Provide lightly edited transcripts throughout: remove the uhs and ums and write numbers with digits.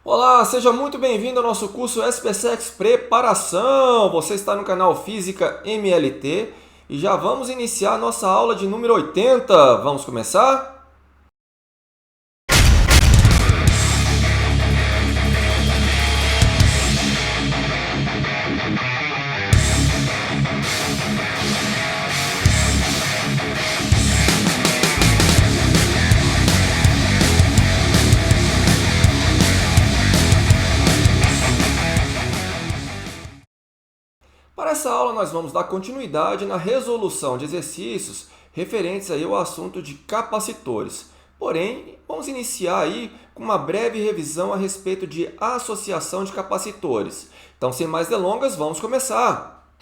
Olá, seja muito bem-vindo ao nosso curso SPSEX Preparação. Você está no canal Física MLT e já vamos iniciar a nossa aula de número 80. Vamos começar? Para essa aula, nós vamos dar continuidade na resolução de exercícios referentes aí ao assunto de capacitores. Porém, vamos iniciar aí com uma breve revisão a respeito de associação de capacitores. Então, sem mais delongas, vamos começar.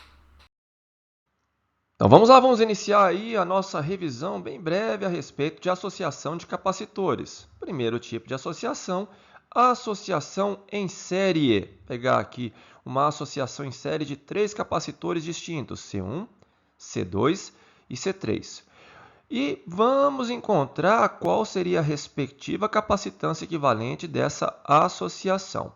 Então, vamos lá, vamos iniciar aí a nossa revisão bem breve a respeito de associação de capacitores. Primeiro tipo de associação, a associação em série. Vou pegar aqui uma associação em série de três capacitores distintos, C1, C2 e C3. E vamos encontrar qual seria a respectiva capacitância equivalente dessa associação.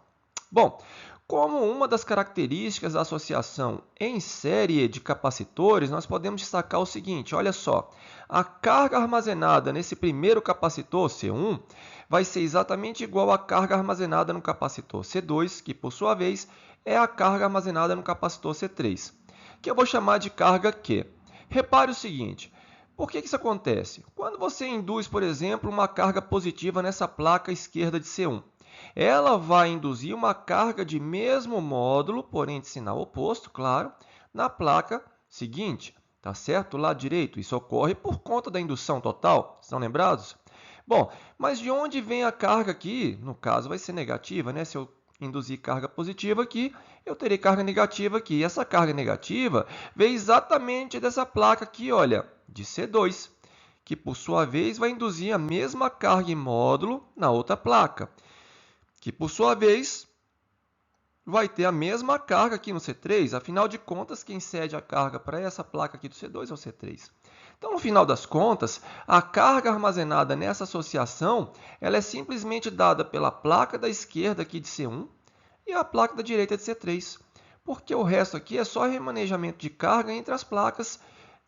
Bom, como uma das características da associação em série de capacitores, nós podemos destacar o seguinte, olha só, a carga armazenada nesse primeiro capacitor, C1, vai ser exatamente igual à carga armazenada no capacitor C2, que, por sua vez, é a carga armazenada no capacitor C3, que eu vou chamar de carga Q. Repare o seguinte, por que isso acontece? Quando você induz, por exemplo, uma carga positiva nessa placa esquerda de C1, ela vai induzir uma carga de mesmo módulo, porém de sinal oposto, claro, na placa seguinte, tá certo? Do lado direito. Isso ocorre por conta da indução total, estão lembrados? Bom, mas de onde vem a carga aqui? No caso, vai ser negativa, né? Se eu induzir carga positiva aqui, eu terei carga negativa aqui. E essa carga negativa veio exatamente dessa placa aqui, olha, de C2, que por sua vez vai induzir a mesma carga em módulo na outra placa, que por sua vez vai ter a mesma carga aqui no C3, afinal de contas, quem cede a carga para essa placa aqui do C2 é o C3. Então, no final das contas, a carga armazenada nessa associação ela é simplesmente dada pela placa da esquerda aqui de C1 e a placa da direita de C3, porque o resto aqui é só remanejamento de carga entre as placas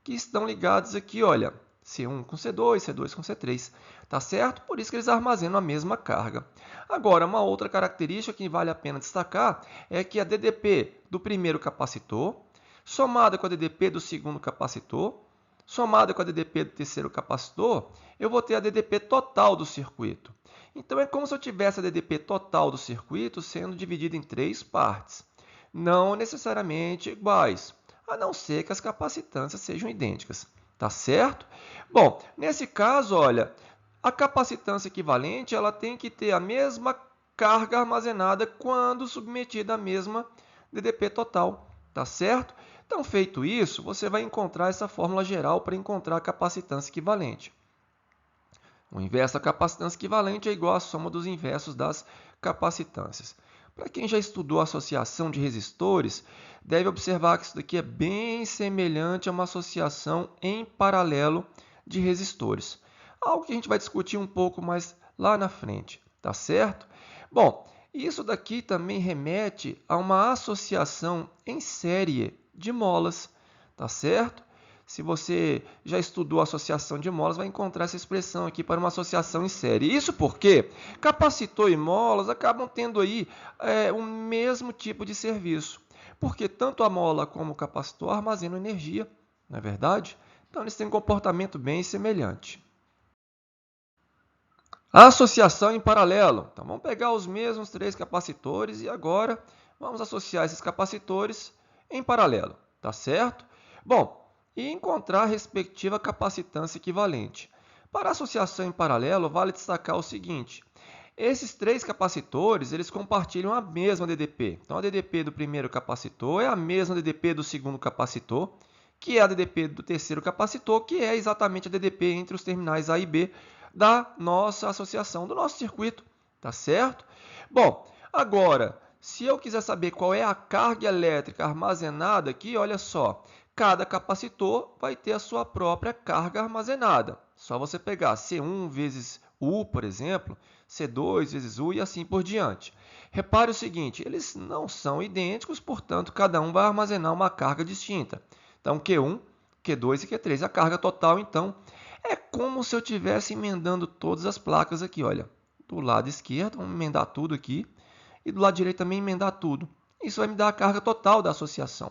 que estão ligadas aqui, olha, C1 com C2, C2 com C3, tá certo? Por isso que eles armazenam a mesma carga. Agora, uma outra característica que vale a pena destacar é que a DDP do primeiro capacitor, somada com a DDP do segundo capacitor, somada com a DDP do terceiro capacitor, eu vou ter a DDP total do circuito. Então, é como se eu tivesse a DDP total do circuito sendo dividida em três partes, não necessariamente iguais, a não ser que as capacitâncias sejam idênticas. Tá certo? Bom, nesse caso, olha, a capacitância equivalente ela tem que ter a mesma carga armazenada quando submetida à mesma DDP total. Tá certo? Então, feito isso, você vai encontrar essa fórmula geral para encontrar a capacitância equivalente. O inverso da capacitância equivalente é igual à soma dos inversos das capacitâncias. Para quem já estudou associação de resistores, deve observar que isso daqui é bem semelhante a uma associação em paralelo de resistores. Algo que a gente vai discutir um pouco mais lá na frente, tá certo? Bom, isso daqui também remete a uma associação em série de molas, tá certo? Se você já estudou associação de molas, vai encontrar essa expressão aqui para uma associação em série. Isso porque capacitor e molas acabam tendo aí o mesmo tipo de serviço, porque tanto a mola como o capacitor armazenam energia, não é verdade? Então, eles têm um comportamento bem semelhante. A associação em paralelo. Então, vamos pegar os mesmos três capacitores e agora vamos associar esses capacitores em paralelo, tá certo? Bom, e encontrar a respectiva capacitância equivalente. Para a associação em paralelo, vale destacar o seguinte, esses três capacitores eles compartilham a mesma DDP. Então, a DDP do primeiro capacitor é a mesma DDP do segundo capacitor, que é a DDP do terceiro capacitor, que é exatamente a DDP entre os terminais A e B da nossa associação, do nosso circuito, tá certo? Bom, agora, se eu quiser saber qual é a carga elétrica armazenada aqui, olha só, cada capacitor vai ter a sua própria carga armazenada. Só você pegar C1 vezes U, por exemplo, C2 vezes U e assim por diante. Repare o seguinte, eles não são idênticos, portanto, cada um vai armazenar uma carga distinta. Então, Q1, Q2 e Q3. A carga total, então, é como se eu estivesse emendando todas as placas aqui, olha. Do lado esquerdo, vamos emendar tudo aqui, e do lado direito também emendar tudo. Isso vai me dar a carga total da associação.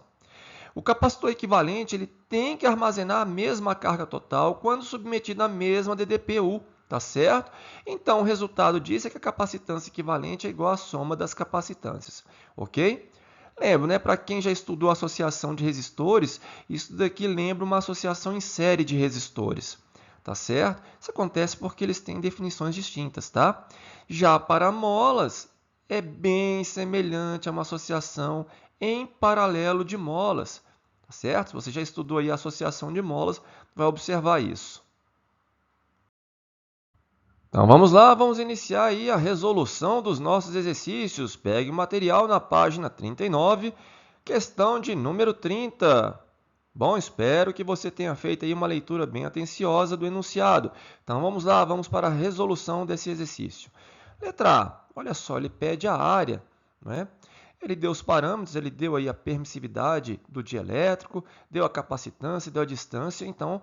O capacitor equivalente ele tem que armazenar a mesma carga total quando submetido à mesma DDPU, tá certo? Então, o resultado disso é que a capacitância equivalente é igual à soma das capacitâncias, ok? Lembro, né? Para quem já estudou associação de resistores, isso daqui lembra uma associação em série de resistores, tá certo? Isso acontece porque eles têm definições distintas, tá? Já para molas, é bem semelhante a uma associação em paralelo de molas, tá certo? Se você já estudou aí a associação de molas, vai observar isso. Então vamos lá, vamos iniciar aí a resolução dos nossos exercícios. Pegue o material na página 39, questão de número 30. Bom, espero que você tenha feito aí uma leitura bem atenciosa do enunciado. Então vamos lá, vamos para a resolução desse exercício. Letra A, olha só, ele pede a área, não é? Ele deu os parâmetros, ele deu aí a permissividade do dielétrico, deu a capacitância, deu a distância, então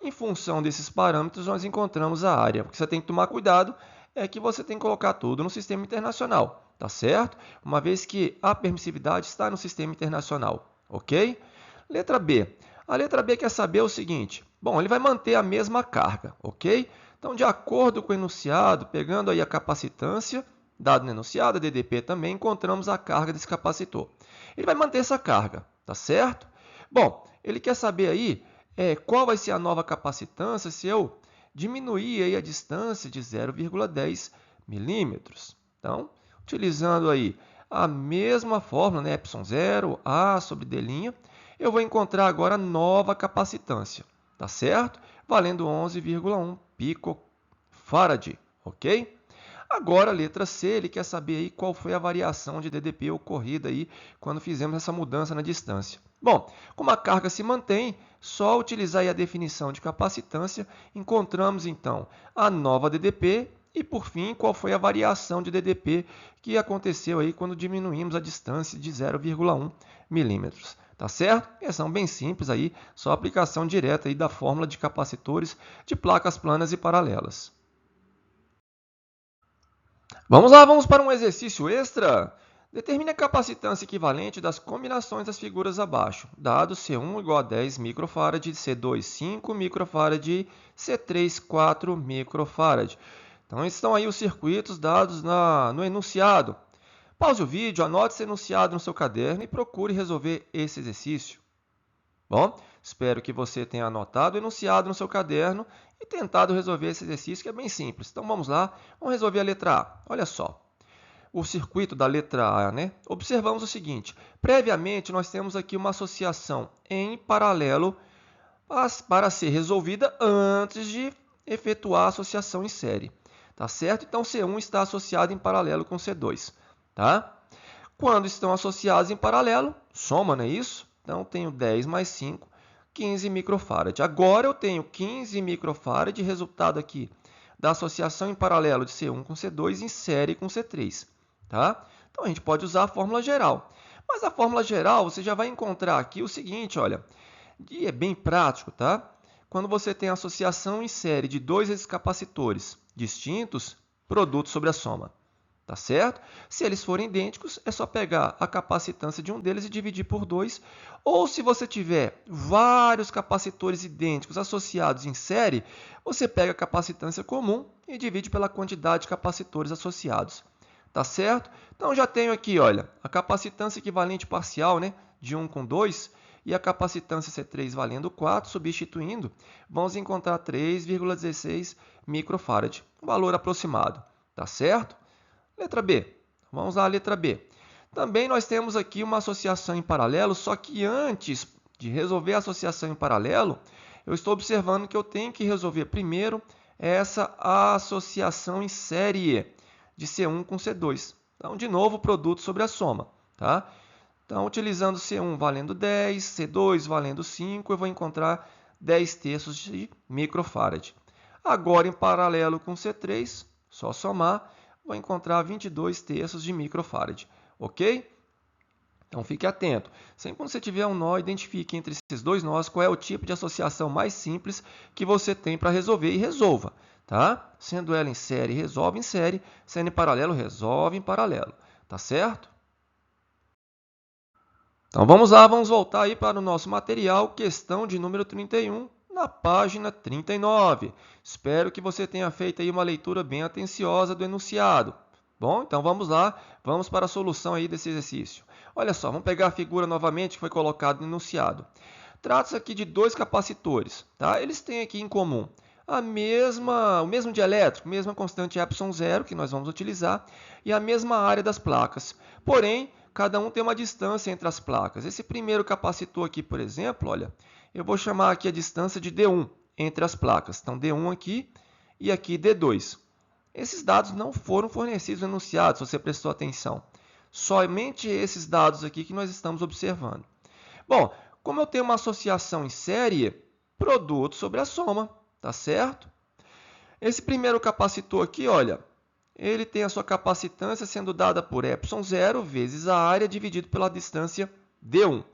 em função desses parâmetros, nós encontramos a área. O que você tem que tomar cuidado é que você tem que colocar tudo no sistema internacional, tá certo? Uma vez que a permissividade está no sistema internacional, ok? Letra B. A letra B quer saber o seguinte. Bom, ele vai manter a mesma carga, ok? Então, de acordo com o enunciado, pegando aí a capacitância, dado no enunciado, a DDP também, encontramos a carga desse capacitor. Ele vai manter essa carga, tá certo? Bom, ele quer saber aí qual vai ser a nova capacitância se eu diminuir aí a distância de 0,10 milímetros. Então, utilizando aí a mesma fórmula, né, ε0, A sobre D', eu vou encontrar agora a nova capacitância, tá certo? Valendo 11,1 picofarad, ok? Agora, a letra C, ele quer saber aí qual foi a variação de DDP ocorrida aí quando fizemos essa mudança na distância. Bom, como a carga se mantém, só utilizar aí a definição de capacitância, encontramos então a nova DDP e, por fim, qual foi a variação de DDP que aconteceu aí quando diminuímos a distância de 0,1 milímetros. Tá certo? Questão bem simples aí, só aplicação direta aí da fórmula de capacitores de placas planas e paralelas. Vamos lá, vamos para um exercício extra. Determine a capacitância equivalente das combinações das figuras abaixo. Dado C1 igual a 10 microfarad, C2 5 microfarad, C3 4 microfarad. Então, estão aí os circuitos dados no enunciado. Pause o vídeo, anote esse enunciado no seu caderno e procure resolver esse exercício. Bom, espero que você tenha anotado o enunciado no seu caderno e tentado resolver esse exercício, que é bem simples. Então, vamos lá, vamos resolver a letra A. Olha só, o circuito da letra A, né? Observamos o seguinte, previamente nós temos aqui uma associação em paralelo para ser resolvida antes de efetuar a associação em série, tá certo? Então, C1 está associado em paralelo com C2, tá? Quando estão associados em paralelo, soma, não é isso? Então, tenho 10 mais 5, 15 microfarad. Agora, eu tenho 15 microfarad, resultado aqui da associação em paralelo de C1 com C2 em série com C3. Tá? Então, a gente pode usar a fórmula geral. Mas a fórmula geral, você já vai encontrar aqui o seguinte, olha, e é bem prático, tá? Quando você tem associação em série de dois capacitores distintos, produto sobre a soma. Tá certo? Se eles forem idênticos, é só pegar a capacitância de um deles e dividir por 2. Ou se você tiver vários capacitores idênticos associados em série, você pega a capacitância comum e divide pela quantidade de capacitores associados. Tá certo? Então, já tenho aqui, olha, a capacitância equivalente parcial, né, de 1 com 2 e a capacitância C3 valendo 4, substituindo, vamos encontrar 3,16 microfarad, um valor aproximado. Tá certo? Letra B. Vamos lá, letra B. Também nós temos aqui uma associação em paralelo, só que antes de resolver a associação em paralelo, eu estou observando que eu tenho que resolver primeiro essa associação em série de C1 com C2. Então, de novo, produto sobre a soma. Tá? Então, utilizando C1 valendo 10, C2 valendo 5, eu vou encontrar 10 terços de microfarad. Agora, em paralelo com C3, Só somar, vou encontrar 22 terços de microfarad, ok? Então fique atento. Sempre quando você tiver um nó, identifique entre esses dois nós qual é o tipo de associação mais simples que você tem para resolver e resolva. Tá? Sendo ela em série, resolve em série. Sendo em paralelo, resolve em paralelo. Tá certo? Então vamos lá, vamos voltar aí para o nosso material, questão de número 31, na página 39. Espero que você tenha feito aí uma leitura bem atenciosa do enunciado. Bom, então vamos lá, vamos para a solução aí desse exercício. Olha só, vamos pegar a figura novamente que foi colocada no enunciado. Trata-se aqui de dois capacitores, tá? Eles têm aqui em comum o mesmo dielétrico, mesma constante ε0 que nós vamos utilizar e a mesma área das placas. Porém, cada um tem uma distância entre as placas. Esse primeiro capacitor aqui, por exemplo, olha, eu vou chamar aqui a distância de D1 entre as placas. Então, D1 aqui e aqui D2. Esses dados não foram fornecidos no enunciado, se você prestou atenção. Somente esses dados aqui que nós estamos observando. Bom, como eu tenho uma associação em série, produto sobre a soma, tá certo? Esse primeiro capacitor aqui, olha, ele tem a sua capacitância sendo dada por ε0 vezes a área dividido pela distância D1.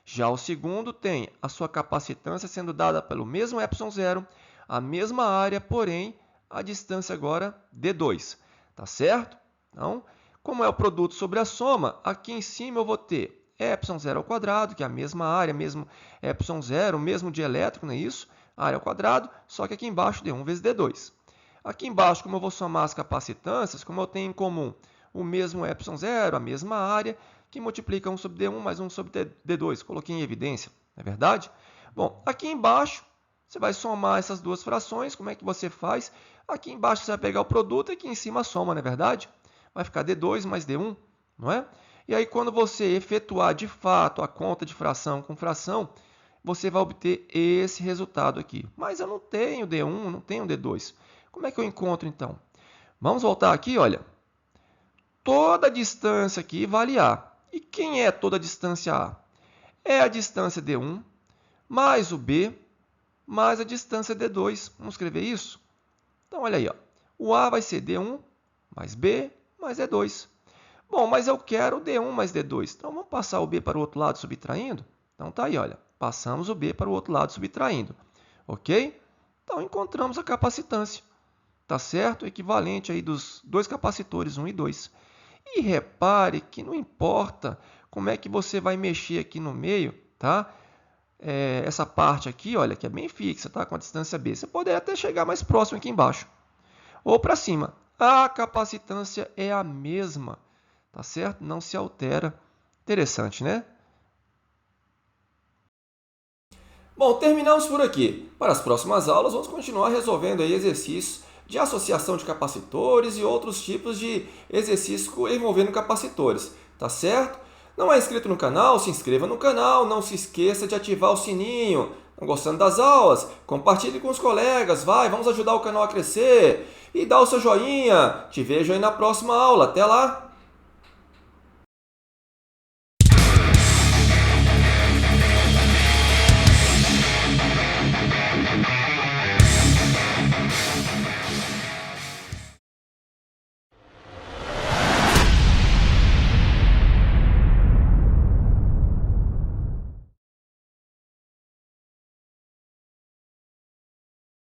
Já o segundo tem a sua capacitância sendo dada pelo mesmo ε0, a mesma área, porém, a distância agora D2. Tá certo? Então, como é o produto sobre a soma, aqui em cima eu vou ter ε0 ao quadrado, que é a mesma área, mesmo ε0, o mesmo dielétrico, não é isso? Área ao quadrado, só que aqui embaixo D1 vezes D2. Aqui embaixo, como eu vou somar as capacitâncias, como eu tenho em comum o mesmo ε0, a mesma área, que multiplica 1 sobre D1 mais 1 sobre D2. Coloquei em evidência, não é verdade? Bom, aqui embaixo, você vai somar essas duas frações. Como é que você faz? Aqui embaixo você vai pegar o produto e aqui em cima a soma, não é verdade? Vai ficar D2 mais D1, não é? E aí, quando você efetuar de fato a conta de fração com fração, você vai obter esse resultado aqui. Mas eu não tenho D1, não tenho D2. Como é que eu encontro, então? Vamos voltar aqui, olha. Toda a distância aqui vale A. E quem é toda a distância A? É a distância D1 mais o B mais a distância D2. Vamos escrever isso? Então, olha aí. Ó. O A vai ser D1 mais B mais D2. Bom, mas eu quero D1 mais D2. Então, vamos passar o B para o outro lado subtraindo? Então, tá aí, olha. Passamos o B para o outro lado subtraindo. Ok? Então, encontramos a capacitância. Tá certo? Equivalente aí dos dois capacitores, 1 e 2. E repare que não importa como é que você vai mexer aqui no meio, tá? Essa parte aqui, olha, que é bem fixa, tá? Com a distância B. Você poderia até chegar mais próximo aqui embaixo. Ou para cima. A capacitância é a mesma, tá certo? Não se altera. Interessante, né? Bom, terminamos por aqui. Para as próximas aulas, vamos continuar resolvendo aí exercícios de associação de capacitores e outros tipos de exercícios envolvendo capacitores, tá certo? Não é inscrito no canal? Se inscreva no canal, não se esqueça de ativar o sininho. Estão gostando das aulas? Compartilhe com os colegas, vamos ajudar o canal a crescer. E dá o seu joinha. Te vejo aí na próxima aula. Até lá!